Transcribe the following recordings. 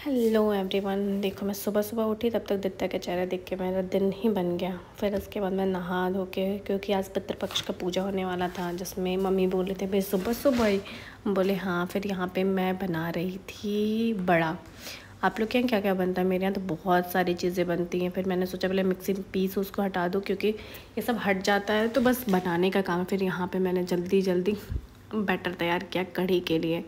Hello everyone. देखो मैं सुबह सुबह उठी तब तक दित्ता का चेहरा देख के मेरा दिन ही बन गया। फिर उसके बाद मैं नहा धो के, क्योंकि आज पितृपक्ष का पूजा होने वाला था जिसमें मम्मी बोल रहे थे भाई सुबह सुबह ही। बोले हाँ। फिर यहाँ पे मैं बना रही थी बड़ा। आप लोग के यहाँ क्या क्या बनता है? मेरे यहाँ तो बहुत सारी चीज़ें बनती हैं। फिर मैंने सोचा पहले मिक्सी पीस उसको हटा दूँ, क्योंकि ये सब हट जाता है तो बस बनाने का काम है। फिर यहाँ पर मैंने जल्दी जल्दी बैटर तैयार किया कढ़ी के लिए।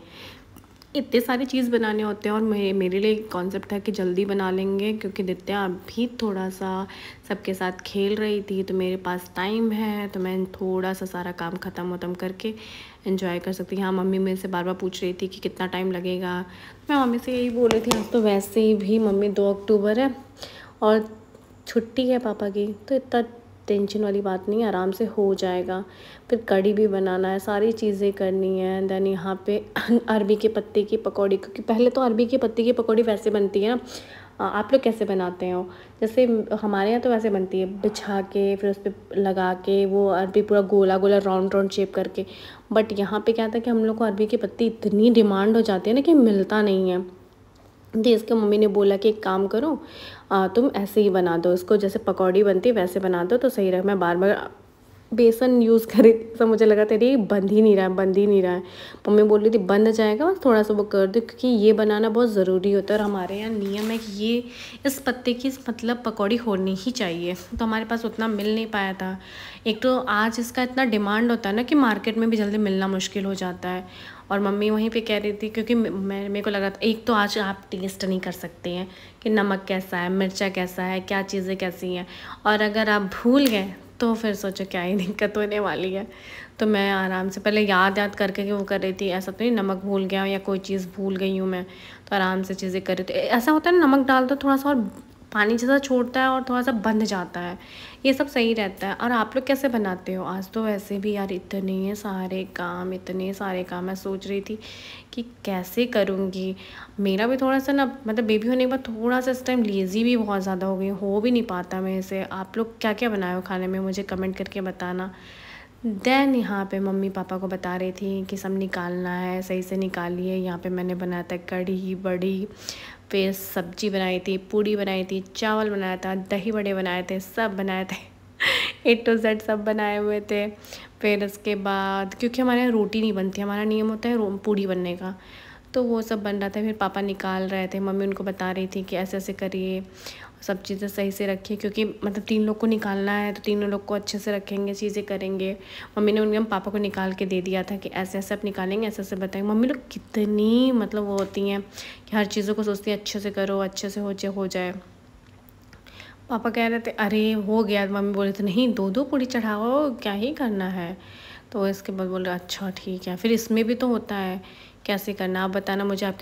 इतने सारी चीज़ बनाने होते हैं और मेरे लिए कॉन्सेप्ट था कि जल्दी बना लेंगे, क्योंकि दित्या अभी थोड़ा सा सबके साथ खेल रही थी तो मेरे पास टाइम है, तो मैं थोड़ा सा सारा काम ख़त्म करके एंजॉय कर सकती हूँ। हाँ, मम्मी मेरे से बार बार पूछ रही थी कि कितना टाइम लगेगा। मैं मम्मी से यही बोल रही थी आज तो वैसे ही भी मम्मी 2 अक्टूबर है और छुट्टी है पापा की, तो इतना टेंशन वाली बात नहीं, आराम से हो जाएगा। फिर कढ़ी भी बनाना है, सारी चीज़ें करनी है। देन यहाँ पे अरबी के पत्ते की पकौड़ी, क्योंकि पहले तो अरबी के पत्ते की पकौड़ी वैसे बनती है ना। आप लोग कैसे बनाते हो? जैसे हमारे यहाँ तो वैसे बनती है, बिछा के फिर उस पर लगा के वो अरबी पूरा गोला गोला राउंड शेप करके। बट यहाँ पे क्या था कि हम लोग को अरबी के पत्ते इतनी डिमांड हो जाती है ना कि मिलता नहीं है। तो इसके मम्मी ने बोला कि एक काम करो, तुम ऐसे ही बना दो इसको, जैसे पकौड़ी बनती है वैसे बना दो तो सही रहे। मैं बार बार बेसन यूज़ कर रही थी, सब मुझे लगा तेरी बंद ही नहीं रहा है। मम्मी बोल रही थी बंद जाएगा, बस थोड़ा सा वो कर दो, क्योंकि ये बनाना बहुत ज़रूरी होता है और हमारे यहाँ नियम है कि ये इस पत्ते की मतलब पकौड़ी होनी ही चाहिए। तो हमारे पास उतना मिल नहीं पाया था। एक तो आज इसका इतना डिमांड होता है ना कि मार्केट में भी जल्दी मिलना मुश्किल हो जाता है। और मम्मी वहीं पे कह रही थी, क्योंकि मेरे को लगा था एक तो आज आप टेस्ट नहीं कर सकते हैं कि नमक कैसा है, मिर्चा कैसा है, क्या चीज़ें कैसी हैं, और अगर आप भूल गए तो फिर सोचो क्या ही दिक्कत होने वाली है। तो मैं आराम से पहले याद करके कि वो कर रही थी, ऐसा तो नहीं नमक भूल गया या कोई चीज़ भूल गई हूँ मैं, तो आराम से चीज़ें कर रही थी। ऐसा होता है ना, नमक डाल दो थोड़ा सा और पानी जैसा छोड़ता है और थोड़ा सा बंध जाता है, ये सब सही रहता है। और आप लोग कैसे बनाते हो? आज तो वैसे भी यार इतने सारे काम मैं सोच रही थी कि कैसे करूँगी। मेरा भी थोड़ा सा ना मतलब बेबी होने के बाद थोड़ा सा इस टाइम लेज़ी भी बहुत ज़्यादा हो गई, हो भी नहीं पाता मेरे से। आप लोग क्या क्या बनाए हो खाने में, मुझे कमेंट करके बताना। देन यहाँ पे मम्मी पापा को बता रही थी कि सब निकालना है, सही से निकालिए। यहाँ पे मैंने बनाया था कढ़ी बड़ी, फिर सब्जी बनाई थी, पूड़ी बनाई थी, चावल बनाया था, दही बड़े बनाए थे, सब बनाए थे A to Z सब बनाए हुए थे। फिर उसके बाद क्योंकि हमारे यहाँ रोटी नहीं बनती, हमारा नियम होता है पूड़ी बनने का, तो वो सब बन रहा था। फिर पापा निकाल रहे थे, मम्मी उनको बता रही थी कि ऐसे ऐसे करिए, सब चीज़ें सही से रखिए, क्योंकि मतलब 3 लोग को निकालना है तो तीनों लोग को अच्छे से रखेंगे, चीज़ें करेंगे। मम्मी ने उनके पापा को निकाल के दे दिया था कि ऐसे ऐसे आप निकालेंगे, ऐसे ऐसे बताएंगे। मम्मी लोग कितनी मतलब वो होती हैं कि हर चीज़ों को सोचती हैं अच्छे से करो, अच्छे से हो जाए। पापा कह रहे थे अरे हो गया, मम्मी बोले थे नहीं 2-2 पूड़ी चढ़ाओ, क्या ही करना है। तो इसके बाद बोले अच्छा ठीक है। फिर इसमें भी तो होता है कैसे करना, आप बताना मुझे। आप